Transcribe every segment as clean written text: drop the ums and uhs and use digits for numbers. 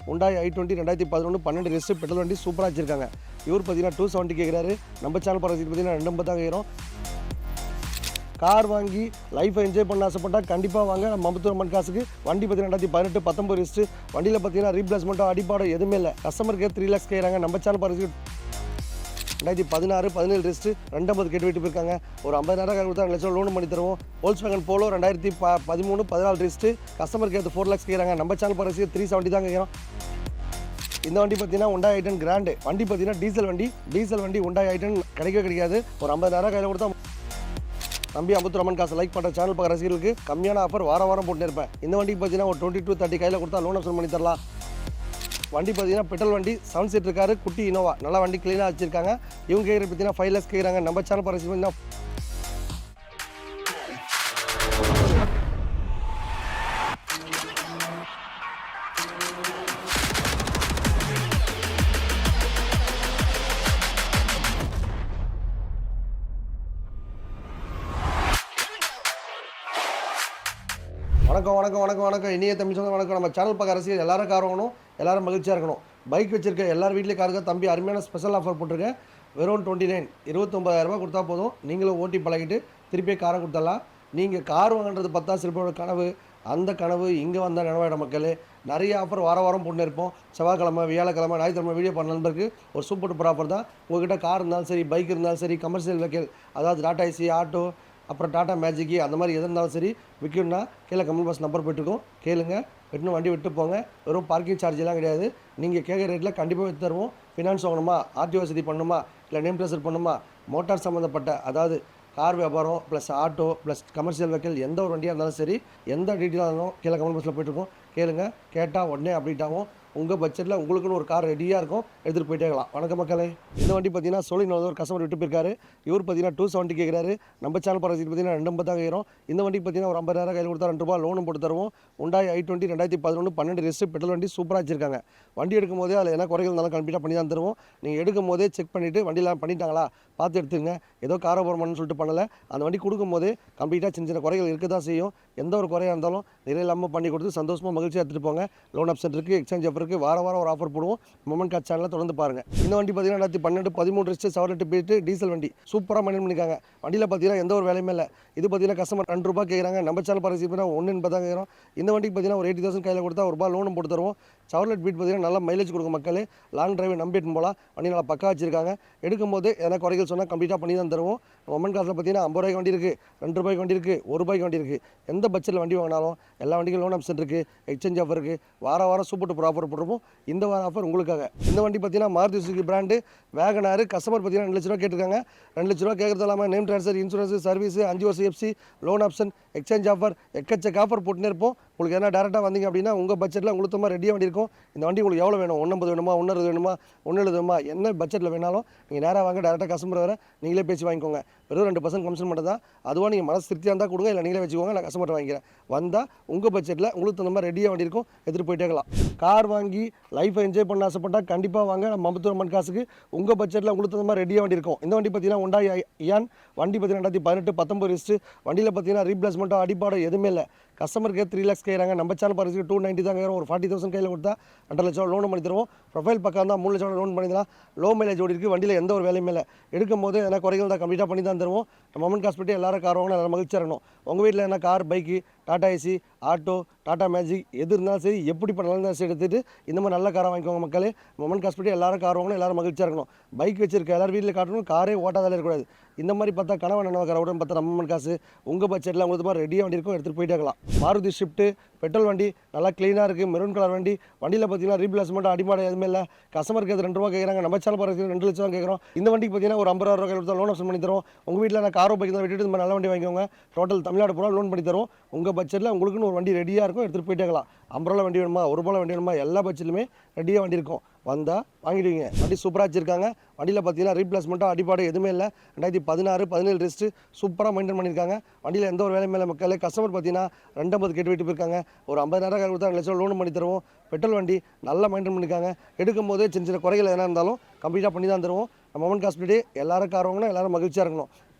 Hyundai i20 2011 12 rest petrol வண்டி சூப்பராக வச்சிருக்காங்க. இவர் பார்த்தீங்கன்னா 270 கேட்குறாரு. நம்ம சேனல் பரவாயில்ல பார்த்தீங்கன்னா 250 கேட்குறோம். கார் வாங்கி லைஃப்பை என்ஜாய் பண்ண ஆசைப்பட்டால் கண்டிப்பாக வாங்க. நம்ம அம்பத்தூர் அம்மன் காசுக்கு வண்டி பார்த்தீங்கன்னா 2018 19 ரெஸ்ட்டு. வண்டியில் பார்த்தீங்கன்னா ரீப்ளேஸ்மெண்ட்டோ அடிப்பாடோ எதுவுமே இல்லை. கஸ்டமருக்கு 3 lakhs கேட்குறாங்க. நம்ம சேனல் பரவாயில்ல 2016 17 ரெஸ்ட்டு 250 கேட்டு வெயிட்டு போயிருக்காங்க. ஒரு 50,000 கொடுத்தா 2 லட்சம் லோன் பண்ணி தருவோம். Volkswagen Polo 2013 14 ரெஸ்ட்டு கஸ்டமருக்கு 4 lakhs கேட்குறாங்க. நம்ம சேனல் பரவாயில்ல 370 தான் கேட்குறோம். இந்த வண்டி பார்த்தீங்கன்னா Hyundai i10 கிராண்டு வண்டி பார்த்தீங்கன்னா டீசல் வண்டி Hyundai i10 கிடைக்காது. ஒரு 50,000 கையில் கொடுத்தா நம்பி அம்பத்தூர் அம்மன் காசு லைக் பண்ணுற சேனல் பார்க்குற ரசிகர்களுக்கு கம்மியான ஆஃபர் வாரம் போட்டு இருப்பேன். இந்த வண்டிக்கு பார்த்தீங்கன்னா ஒரு 22-30 கையில் கொடுத்தா லோன் ஆப்ஷன் பண்ணி தரலாம். வண்டி பார்த்தீங்கன்னா பெட்ரோல் வண்டி 7 சீட் இருக்காரு. குட்டி இனோவா நல்லா வண்டி க்ளீனாக வச்சிருக்காங்க. இவங்க கேட்குற பார்த்தீங்கன்னா 5 lakhs கேட்குறாங்க. நம்ம சேனல் பார்க்குற பார்த்தீங்கன்னா வணக்கம் இனிய தமிழ் சொந்த வணக்கம். நம்ம சேனல் பார்க்க ரசிகர்கள் எல்லாரும் கார் வாங்கணும், எல்லாரும் மகிழ்ச்சியாக இருக்கணும். பைக் வச்சிருக்க எல்லார் வீட்லேயும் காருக்கு தம்பி அருமையான ஸ்பெஷல் ஆஃபர் போட்டிருக்கேன். வெறும் 29,000 கொடுத்தா போதும். நீங்களும் ஓட்டி பழகிட்டு திருப்பியே காரை கொடுத்துடலாம். நீங்கள் கார் வாங்குறது 10 சிலப்போட கனவு, அந்த கனவு இங்கே வந்தால் நினைவாயிட மக்களே. நிறைய ஆஃபர் வாரம் போட்டு இருப்போம். செவ்வாய்க்கிழமை, வியாழக்கிழமை, ஞாயிற்றுக்கிழமை வீடியோ பண்ண நண்பருக்கு ஒரு சூப்பர் ஆஃபர் தான். உங்கள்கிட்ட கார் இருந்தாலும் சரி, பைக் இருந்தாலும் சரி, கமர்ஷியல் வெஹிக்கிள் அதாவது டாடா ஏசி, ஆட்டோ, அப்புறம் டாடா மேஜிக்கு அந்த மாதிரி எது இருந்தாலும் சரி விற்கணும்னா கீழே கமெண்ட் பாக்ஸ் நம்பர் போய்ட்டுருக்கோம். கேளுங்க, வெட்டணும் வண்டி விட்டு போங்க. வெறும் பார்க்கிங் சார்ஜெலாம் கிடையாது. நீங்கள் கேட்குற ரேட்டில் கண்டிப்பாக விற்று தருவோம். ஃபினான்ஸ் வாங்கணுமா, ஆர்டிஓ வசதி பண்ணணுமா, இல்லை நேம் ட்ரான்ஸ்ஃபர் பண்ணணுமா, மோட்டார் சம்மந்தப்பட்ட அதாவது கார் வியாபாரம் plus auto plus commercial vehicle எந்த ஒரு வண்டியாக இருந்தாலும் சரி, எந்த டீட்டெயிலாக இருந்தாலும் கீழே கமெண்ட் பாக்ஸில் போய்ட்டுருக்கோம். கேளுங்க, கேட்டால் உடனே அப்டேட் ஆகும். உங்கள் பட்ஜெட்டில் உங்களுக்குன்னு ஒரு கார் ரெடியாக இருக்கும், எடுத்துகிட்டு போயிட்டே இருக்கலாம். வணக்கம் மக்களே. இந்த வண்டி பார்த்தீங்கன்னா சோழிநாள் ஒரு கஸ்டமர் விட்டு போயிருக்காரு. இவர் பார்த்தீங்கன்னா 270 கேட்குறாரு. நம்ம சேனல் பரவாயில்ல பார்த்தீங்கன்னா 250 தான் கேட்குறோம். இந்த வண்டிக்கு பார்த்தீங்கன்னா ஒரு 50,000 கையில் கொடுத்தா 2 ரூபா லோனும் போட்டு தருவோம். Hyundai i20 2011 12 ரெஸ்ட்டு பெட்ரோல் வண்டி சூப்பராக வச்சிருக்காங்க. வண்டி எடுக்கும் போதே அதில் என்ன குறைகள் இருந்தாலும் கம்ப்ளீட்டாக பண்ணி தான் தருவோம். நீங்கள் எடுக்கும் போதே செக் பண்ணிவிட்டு வண்டியெலாம் பண்ணிட்டாங்களா பார்த்து எடுத்துங்க. ஏதோ காரை போகிறோம்னு சொல்லிட்டு பண்ணலை. அந்த வண்டி கொடுக்கும் போதே கம்ப்ளீட்டாக சின்ன குறைகள் இருக்க தான் செய்யும். எந்த ஒரு குறையாக இருந்தாலும் நிறைய இல்லாமல் பண்ணி கொடுத்து சந்தோஷமாக மகிழ்ச்சியாக எடுத்துகிட்டு போங்க. லோன் ஆப்ஷன் இருக்குது, எக்ஸ்சேஞ்ச் ஆஃபர் இருக்குது. வாரம் ஒரு ஆஃபர் போடுவோம். மொமெண்ட் கார்ட் சேனலில் தொடர்ந்து பாருங்கள். இந்த வண்டி பார்த்தீங்கன்னா 2012 13 ரெஸ்ட்டு 7 போயிட்டு டீசல் வண்டி சூப்பராக மெயின்டைன் பண்ணியிருக்காங்க. வண்டியில் பார்த்தீங்கன்னா எந்த ஒரு வேலையுமே இல்லை. இது பார்த்தீங்கன்னா கஸ்டமர் 2 ரூபா கேட்குறாங்க. நம்ம சேனல் பரவாயில்ல 180 தான் கேட்குறோம். இந்த வண்டிக்கு பார்த்தீங்கன்னா ஒரு 80,000 கையில் கொடுத்தா 1 ரூபா லோனும் போட்டு தருவோம். சவர்லெட் பீட் பார்த்தீங்கன்னா நல்லா மைலேஜ் கொடுக்கும் மக்களே. லாங் டிரைவ் நம்பிட்டு போகலாம். வண்டி நல்லா பக்கா வச்சிருக்காங்க. எடுக்கும்போது எதனா குறைகள் சொன்னால் கம்ப்ளீட்டாக பண்ணி தான் தருவோம். மொமெண்ட் காசில் பார்த்தீங்கன்னா 50 ரூபாய்க்கு வண்டி இருக்குது, 2 ரூபாய்க்கு வண்டி இருக்குது, 1 ரூபாய்க்கு வண்டி இருக்குது. எந்த பட்ஜெட்டில் வண்டி வாங்கினாலும் எல்லா வண்டிக்கும் லோன் ஆப்ஷன் இருக்குது, எக்ஸ்சேஞ்ச் ஆஃபர் இருக்குது. வாரம் சூப்பர் ஆஃபர் போட்டுருப்போம். இந்த வாரம் ஆஃபர் உங்களுக்காக. இந்த வண்டி பார்த்தீங்கன்னா Maruti Suzuki brand Wagon R. Customer பார்த்தீங்கன்னா 2 லட்ச ரூபா கேட்டிருக்காங்க. 2 லட்ச ரூபா கேட்கறது இல்லாமல் நேம் ட்ரான்ஸ்ஃபர், இன்சூரன்ஸ், சர்வீஸ், 5 வருஷம் FC, loan option, exchange offer, எக்கச்சக்க ஆஃபர் போட்டுனே இருப்போம். உங்களுக்கு எதனா டேரெக்டாக வந்தீங்க அப்படின்னா உங்கள் பட்ஜெட்டில் உங்களுக்கு ரெடியாக வண்டி இருக்கும். இந்த வண்டி உங்களுக்கு எவ்வளோ வேணும், 150 வேணுமா, 160 வேணுமா, 170 வேணுமா, என்ன பட்ஜெட்டில் வேணாலும் நீங்கள் நேராக வாங்க. டேரெக்டாக கஸ்டமர் வர நீங்களே பேசி வாங்கிக்கோங்க. வெறும் 2% கமிஷன் மட்டும் தான். அதுவாக நீங்கள் மனசு திருப்தியாக இருந்தால் கொடுங்க, இல்லை நீங்களே வச்சுக்கோங்க. நான் கஸ்டமர் வாங்கிக்கிறேன். வந்தால் உங்கள் பட்ஜெட்டில் உங்களுக்கு தகுந்த மாதிரி ரெடியாக வண்டி இருக்கும், எடுத்துகிட்டு போயிட்டே இருக்கலாம். கார் வாங்கி லைஃப்பை என்ஜாய் பண்ண ஆசைப்பட்டால் கண்டிப்பாக வாங்க. நம்ம அம்பத்தூர் அம்மன் காசுக்கு உங்கள் பட்ஜெட்டில் உங்களுக்கு தகுந்த மாதிரி ரெடியாக வண்டி இருக்கும். இந்த வண்டி பார்த்தீங்கன்னா Hyundai ion வண்டி பார்த்தீங்கன்னா 2018 19 ரெஸ்ட்டு. வண்டியில் பார்த்தீங்கன்னா ரீப்ளேஸ்மெண்ட்டோ அடிப்பாடோ எதுவுமே இல்லை. கஸ்டமருக்கு 3 lakhs கேட்குறாங்க. நம்ம சேனல் பரவாயில்ல 290 தான் கேட்குறோம். ஒரு 40,000 கையில் கொடுத்தா 2 லட்சம் லோன் பண்ணி தருவோம். ப்ரொஃபைல் பக்கம் தான் 3 லட்சம் லோன் பண்ணிடலாம். லோ மைலேஜ் ஓடி இருக்குது. வண்டியில் எந்த ஒரு வேலையுமே இல்லை. எடுக்கும் போது எதனா குறைகள் தான் கம்ப்ளீட்டாக பண்ணி தான் தருவோம். மொமெண்ட் காசு பற்றி எல்லாரும் கார் வாங்கினா நல்லா மகிழ்ச்சியாக இருக்கணும். உங்கள் வீட்டில் என்ன car, bike, Tata AC, auto, Tata magic எது இருந்தாலும் சரி, எப்படி பண்ணாலும் சரி எடுத்துகிட்டு இந்த மாதிரி நல்ல காரை வாங்கிக்கோங்க மக்களே. மொமெண்ட் காசு பற்றி எல்லாரும் கார் வாங்கணும், எல்லாரும் மகிழ்ச்சியாக இருக்கணும். பைக் வச்சிருக்க எல்லாரும் வீட்டில் காட்டணும். காரே ஓட்டாதாலே இருக்கக்கூடாது. இந்த மாதிரி பார்த்தா கனவு நினைவு காரை உடனே பார்த்தா நம்ம காசு உங்கள் பட்ஜெட்டில் உங்களுக்கு மாதிரி ரெடியாக வண்டி இருக்கும், எடுத்துகிட்டு போயிட்டே இருக்கலாம். மாருதி ஷிஃப்ட்டு பெட்ரோல் வண்டி நல்லா க்ளீனாக இருக்குது. மெரூன் கலர் வண்டி. வண்டியில் பார்த்தீங்கன்னா ரீப்ளேஸ்மெண்ட் அடிமாடம் எதுவுமே இல்லை. கஸ்டமருக்கு 2 ரூபா கேட்குறாங்க. நம்ம சேனல் பரவாயில்ல 2 லட்சம் கேட்குறோம். இந்த வண்டிக்கு பார்த்தீங்கன்னா ஒரு 50,000 ரூபா கொடுத்தா லோன் ஆப்ஷன் பண்ணி தரோம். உங்கள் வீட்டில் நான் காரோ பைக் தான் விட்டுட்டு இந்த மாதிரி நல்ல வண்டி வாங்கிக்கோங்க. டோட்டல் தமிழ்நாடு பூரா லோன் பண்ணி தரும். உங்கள் பட்ஜெட்டில் உங்களுக்குன்னு ஒரு வண்டி ரெடியாக இருக்கும், எடுத்துகிட்டு போயிட்டே இருக்கலாம். 50 ரூபா வண்டி வேணுமா, 1 ரூபா வண்டி வேணுமா, எல்லா பட்ஜெட்லையுமே ரெடியாக வண்டி இருக்கும். வந்தால் வாங்கிடுவீங்க. வண்டி சூப்பராக வச்சிருக்காங்க. வண்டியில் பார்த்தீங்கன்னா ரீப்ளேஸ்மெண்ட்டோ அடிப்பாடு எதுவுமே இல்லை. 2016 17 ரெஸ்ட்டு சூப்பராக மெயின்டைன் பண்ணியிருக்காங்க. வண்டியில் எந்த ஒரு வேலையும் இல்லை மக்களே. கஸ்டமர் பார்த்தீங்கன்னா 250 கேட்டு வெயிட்டு போயிருக்காங்க. ஒரு 50,000 கொடுத்தா 2 லட்சம் லோன் பண்ணி தருவோம். பெட்ரோல் வண்டி நல்லா மெயின்டைன் பண்ணியிருக்காங்க. எடுக்கும் போதே சின்ன குறைகள் எதனா இருந்தாலும் கம்ப்ளீட்டாக பண்ணி தான் தருவோம். மொமெண்ட் காஸ்பிலிட்டி எல்லாரும் கார் வாங்கினா எல்லாரும் மகிழ்ச்சியாக இருக்கணும்.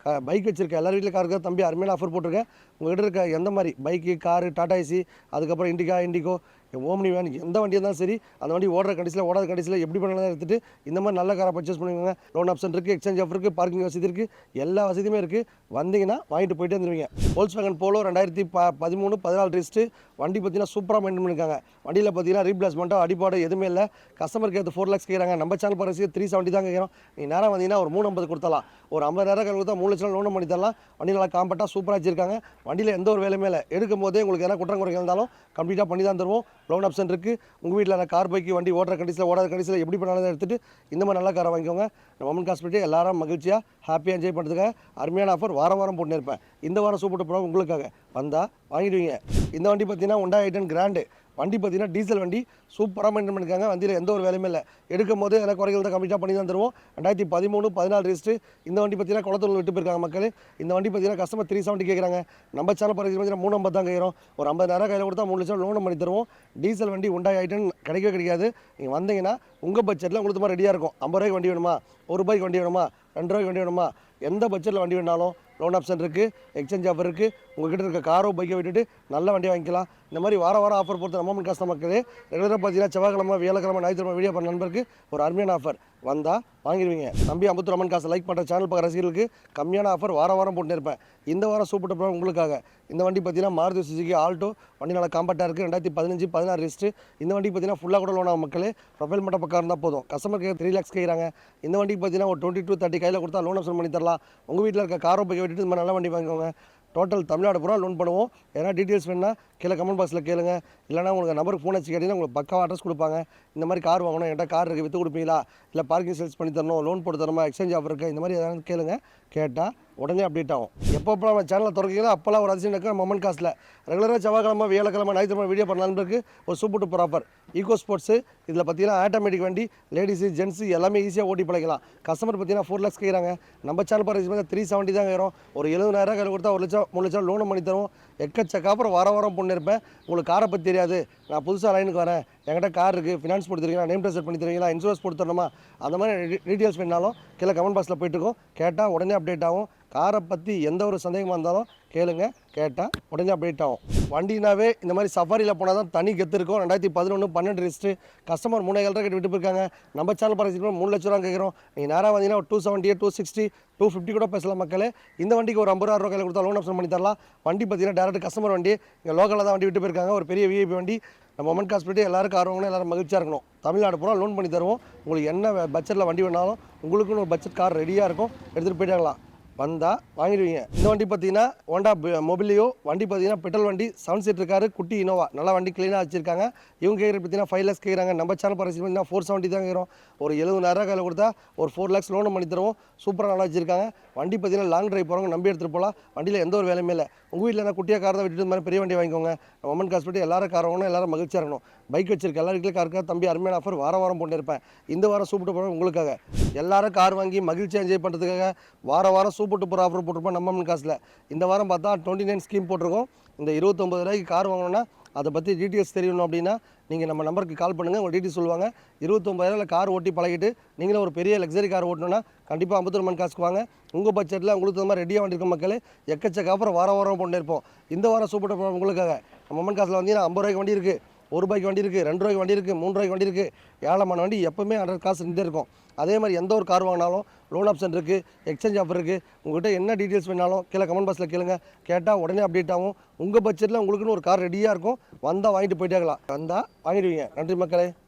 பைக் வச்சிருக்கேன் எல்லார் வீட்டில் கார் தம்பி அருமையான ஆஃபர் போட்டிருக்கேன். உங்கள்கிட்ட இருக்க எந்த மாதிரி பைக்கு, காரு, டாடா ஏசி, அதுக்கப்புறம் இண்டிகோ ஓம்னி வேன் எந்த வண்டியாக இருந்தாலும் சரி, அந்த வண்டி ஓடுற கண்டிஷனில் ஓடாத கண்டிஷனில் எப்படி பண்ணலாம் எடுத்துகிட்டு இந்த மாதிரி நல்ல காரை பர்ச்சேஸ் பண்ணுவாங்க. லோன் ஆப்ஷன் இருக்குது, எக்ஸ்சேஞ்ச் ஆஃபர் இருக்குது, பார்க்கிங் வசதி இருக்குது, எல்லா வசதியுமே இருக்குது. வந்தீங்கன்னா வாங்கிட்டு போயிட்டே இருந்துருவீங்க. Volkswagen Polo 2013 14 register. வண்டி பார்த்தீங்கன்னா சூப்பராக மெயின்டைன் பண்ணியிருக்காங்க. வண்டியில் பார்த்தீங்கன்னா ரீப்ளேஸ்மெண்ட்டோ அடிப்பாடு எதுவுமே இல்லை. கஸ்டமருக்கு ஏற்ற 4 lakhs கேட்குறாங்க. நம்ம சேனல் பரவாயில்ல 370 தான் கேட்குறோம். நீ நேரம் வந்தீங்கன்னா ஒரு 350 கொடுத்தலாம். ஒரு 50,000 கையில் கொடுத்தா 3 லட்சம் லோன் பண்ணி தரலாம். வண்டி நல்லா காம்பேக்டாக சூப்பராக வச்சிருக்காங்க. வண்டியில் எந்த ஒரு வேலையுமே இல்லை. எடுக்கும் போதே உங்களுக்கு எதனா குற்றம் குறைகள் இருந்தாலும் கம்ப்ளீட்டாக பண்ணி தான் தருவோம். லோன் ஆப்ஷன் இருக்குது. உங்கள் வீட்டில் கார் பைக்கு வண்டி ஓடுற கண்டிஷனில் ஓடாத கண்டிஷனில் எப்படி பண்ணாலும் எடுத்துகிட்டு இந்த மாதிரி நல்ல காரை வாங்கிக்கோங்க. நம்ம மொமெண்ட் காஸ்மெட்டிக் எல்லாரும் மகிழ்ச்சியாக ஹாப்பியாக என்ஜாய் பண்ணுறதுக்காக அருமையான ஆஃபர் வாரம் போட்டு இருப்பேன். இந்த வாரம் சூப்பர் ப்ரோ உங்களுக்காக வந்தால் வாங்கிடுவீங்க. இந்த வண்டி பார்த்தீங்கன்னா Hyundai i10 கிராண்டு. வண்டி பார்த்தீங்கன்னா டீசல் வண்டி சூப்பராக மெயின்டைன் பண்ணியிருக்காங்க. வண்டியில் எந்த ஒரு வேலையுமே இல்லை. எடுக்கும் போது எல்லாம் குறைகள் தான் கம்ப்ளீட்டாக பண்ணி தான் தருவோம். 2013 14 ரிஜிஸ்ட்ரு. இந்த வண்டி பார்த்தீங்கன்னா குளத்தூர் விட்டு போயிருக்காங்க மக்கள். இந்த வண்டி பார்த்தீங்கன்னா கஸ்டமர் 370 கேட்குறாங்க. நம்ம சேனல் பார்த்தீங்கன்னா 350 தான் கேட்குறோம். ஒரு 50,000 கையில் கொடுத்தா 3 லட்சம் லோன் பண்ணி தருவோம். டீசல் வண்டி Hyundai i10 கிடைக்கவே கிடைக்காது. நீங்கள் வந்தீங்கன்னா உங்கள் பட்ஜெட்டில் உங்களுக்கு மாதிரி ரெடியாக இருக்கும். 50 ரூபாய்க்கு வண்டி வேணுமா, 1 ரூபாய்க்கு வண்டி வேணுமா, 2 ரூபாய்க்கு வண்டி வேணுமா, எந்த பட்ஜெட்டில் வண்டி வேணாலும் லோன் ஆப்ஷன் இருக்குது, எக்ஸ்சேஞ்ச் ஆஃபர் இருக்குது. உங்கள்கிட்ட இருக்க காரோ பைக்கை விட்டுட்டு நல்ல வண்டியை வாங்கிக்கலாம். இந்த மாதிரி வாரம் ஆஃபர் பொறுத்த நம்ம கஸ்டமருக்கு ரெகுலராக பார்த்தீங்கன்னா செவ்வாய்க்கிழமை, வியாழக்கிழமை, ஞாயிற்றுக்கிழமை வீடியோ பண்ண நண்பருக்கு ஒரு அருமையான ஆஃபர் வந்தால் வாங்கிடுவீங்க. தம்பி அம்புத்தூர் அம்மன் காசை லைக் பண்ணுற சேனல் பார்க்குற ரசிகர்களுக்கு கம்மியான ஆஃபர் வாரம் போட்டு இருப்பேன். இந்த வாரம் சூப்பர் ப்ரோ உங்களுக்காக. இந்த வண்டி பார்த்தீங்கன்னா மாருதி சுசுகி ஆல்டோ. வண்டி நல்லா காம்பேக்டாக இருக்குது. 2015 16 ரிஜிஸ்ட்ரு. இந்த வண்டிக்கு பார்த்தீங்கன்னா ஃபுல்லாக கூட லோன் ஆகும் மக்களே. ப்ரொஃபைல் மட்டும் பக்கம் இருந்தால் போதும். கஸ்டமருக்கு 3 lakhs கேட்குறாங்க. இந்த வண்டிக்கு பார்த்தீங்கன்னா ஒரு 20 to 30 கையில் கொடுத்தா லோன் ஆப்ஷன் பண்ணி தரலாம். உங்கள் வீட்டில் இருக்க காரோ பைக்கை விட்டுட்டு இந்த மாதிரி நல்ல வண்டி வாங்கிக்கோங்க. டோட்டல் தமிழ்நாடு பூரா லோன் பண்ணுவோம். ஏன்னா டீட்டெயில்ஸ் வேணுன்னா கீழே கமெண்ட் பாக்ஸில் கேளுங்க. இல்லைனா உங்களுக்கு நம்பருக்கு ஃபோன் வச்சு கேட்டிங்கன்னா உங்களுக்கு பக்காவாக அட்ரஸ் கொடுப்பாங்க. இந்த மாதிரி கார் வாங்கணும், என்கிட்ட கார் இருக்குது விற்று கொடுப்பீங்களா, இல்லை பார்க்கிங் சேல்ஸ் பண்ணி தரணும், லோன் போட்டு தரமா, எக்ஸ்சேஞ்ச் ஆஃபர் இருக்குது, இந்த மாதிரி எதாவது கேளுங்க. கேட்டால் உடனே அப்டேட் ஆகும். எப்போ நம்ம சேனலில் திறக்கிறீங்களோ அப்போல்லாம் ஒரு அதிசயம் நடக்கும். மொமெண்ட் காசில் ரெகுலராக செவ்வாய்க்கிழமை, வியாழக்கிழமை, ஞாயிற்றுக்கிழமை வீடியோ பண்ணலாம்னு ஒரு super duper offer. Eco Sports. இதில் பார்த்தீங்கன்னா ஆட்டோமேட்டிக் வண்டி, லேடிஸு ஜென்ஸு எல்லாமே ஈஸியாக ஓட்டி பழக்கலாம். கஸ்டமர் பார்த்தீங்கன்னா 4 lakhs கேட்குறாங்க. நம்ம சேனல் பார்த்து 370 தான் கேட்குறோம். ஒரு 70,000 கையில் கொடுத்தா 1 லட்சம் 3 லட்சம் லோன் பண்ணி தருவோம். எக்கச்சக்க அப்புறம் வாரம் பொண்ணு இருப்பேன். உங்களுக்கு காரை பற்றி தெரியாது, நான் புதுசாக லைனுக்கு வரேன், என்கிட்ட கார் இருக்குது, ஃபினான்ஸ் போட்டு தருவீங்களா, நேம் ட்ரெஸ் பண்ணி தருவீங்களா, இன்சூரன்ஸ் போட்டு தரணுமா, அந்த மாதிரி டீட்டெயில்ஸ் வேணாலும் கீழே கமெண்ட் பாக்ஸில் போயிட்டுருக்கோம். கேட்டால் உடனே அப்டேட் ஆகும். காரை பற்றி எந்த ஒரு சந்தேகமாக இருந்தாலும் கேளுங்க. கேட்டால் உடனே அப்டேட் ஆகும். வண்டினாவே இந்த மாதிரி சஃபாரியில் போனால் தான் தனி கெத்து இருக்கும். 2011 12 ரிஜிஸ்ட்ரு. கஸ்டமர் 3,000 கேட்டு விட்டு போயிருக்காங்க. நம்ம சேனல் பார்த்து 3 லட்ச ரூபா கேட்குறோம். நீங்கள் நேராக வந்தீங்கன்னா ஒரு 270, 260, 250 கூட பேசலாம் மக்களே. இந்த வண்டிக்கு ஒரு 50,000 கையில் கொடுத்தா லோன் ஆப்ஷன் பண்ணி தரலாம். வண்டி பார்த்தீங்கன்னா டேரக்ட் கஸ்டமர் வண்டி. இங்கே லோக்கலில் தான் வண்டி விட்டு போயிருக்காங்க. ஒரு பெரிய விஐபி வண்டி. நம்ம மொமெண்ட் காஸ்மெட்டிக் எல்லாருக்கும் ஆர்வங்களும் எல்லாரும் மகிழ்ச்சியாக இருக்கணும். தமிழ்நாடு பூரா லோன் பண்ணி தருவோம். உங்களுக்கு என்ன பட்ஜெட்டில் வண்டி வேணாலும் உங்களுக்குன்னு ஒரு பட்ஜெட் கார் ரெடியாக இருக்கும். எடுத்துகிட்டு போயிட்டாங்களாம். வந்தால் வாங்கிடுவீங்க. இந்த வண்டி பார்த்தீங்கன்னா ஹோண்டா மொபிலியோ. வண்டி பார்த்தீங்கன்னா பெட்ரோல் வண்டி, 7 சீட்டர் காரு, குட்டி இனோவா. நல்லா வண்டி க்ளீனாக வச்சிருக்காங்க. இவங்க கேட்குறது பார்த்தீங்கன்னா 5 lakhs கேட்குறாங்க. நம்ம சேனல் பரிசு பார்த்தீங்கன்னா 470 தான் கேட்குறோம். ஒரு 70,000 கையில் கொடுத்தா ஒரு 4 lakhs லோன் பண்ணி தருவோம். சூப்பராக நல்லா வச்சிருக்காங்க. வண்டி பார்த்தீங்கன்னா லாங் டிரைவ் போகிறவங்க நம்பி எடுத்துகிட்டு போகலாம். வண்டியில் எந்த ஒரு வேலையுமே இல்லை. உங்கள் வீட்டில் என்ன குட்டியாக கார் தான் விட்டுட்டு மாதிரி பெரிய வண்டி வாங்கிக்கோங்க. மொமெண்ட் காஸ்மெட்டிக் எல்லாரும் கார் வாங்கணும், எல்லாரும் மகிழ்ச்சியாக இருக்கணும். பைக் வச்சிருக்க எல்லா வீட்டிலும் கார் இருக்கா தம்பி அருமையான ஆஃபர் வாரம் போட்டு இருப்பேன். இந்த வாரம் சூப்பர் போகிற உங்களுக்காக. எல்லாரும் கார் வாங்கி மகிழ்ச்சியாக என்ஜாய் பண்ணுறதுக்காக வாரம் சூப்பர் டூப்பர் ஆஃபர் போட்டிருப்போம் நம்ம மொமெண்ட் காசில். இந்த வாரம் பார்த்தா 29 ஸ்கீம் போட்டிருக்கோம். இந்த 29 ரூபாய்க்கு கார் வாங்கணும்னா அதை பற்றி டீட்டெயில்ஸ் தெரியணும் அப்படின்னா நீங்கள் நம்ம நம்பருக்கு கால் பண்ணுங்கள். உங்கள் டீட்டெயில்ஸ் சொல்லுவாங்க. 29,000 கார் ஓட்டி பழகிட்டு நீங்களும் ஒரு பெரிய லக்ஸரி கார் ஓட்டணும்னா கண்டிப்பாக அம்பத்தூர் மண் காசுக்கு வாங்க. உங்கள் பட்ஜெட்டில் உங்களுக்கு தகுந்த மாதிரி ரெடியாக வண்டிருக்க மக்களே. எக்கச்சக்க அப்புறம் வாரம் போட்டு இருப்போம். இந்த வாரம் சூப்பர் டூப்பர் உங்களுக்காக. நம்ம மொமெண்ட் காசில் வந்தீங்கன்னா 50 ரூபாய்க்கு வண்டி இருக்குது, 1 ரூபாய்க்கு வண்டி இருக்குது, 2 ரூபாய்க்கு வண்டி இருக்குது, 3 ரூபாய்க்கு வண்டி இருக்குது. ஏழமான வண்டி எப்போவுமே 100 காசு இருந்தே இருக்கும். அதே மாதிரி எந்த ஒரு கார் வாங்கினாலும் லோன் ஆப்ஷன் இருக்குது, எக்ஸ்சேஞ்ச் ஆஃபர் இருக்குது. உங்கள்கிட்ட என்ன டீட்டெயில்ஸ் வேணாலும் கீழே கமெண்ட் பாக்ஸில் கேளுங்க. கேட்டால் உடனே அப்டேட் ஆகும். உங்கள் பட்ஜெட்டில் உங்களுக்குன்னு ஒரு கார் ரெடியாக இருக்கும். வந்தால் வாங்கிட்டு போயிட்டே இருக்கலாம். வந்தால் வாங்கிடுவீங்க. நன்றி மக்களே.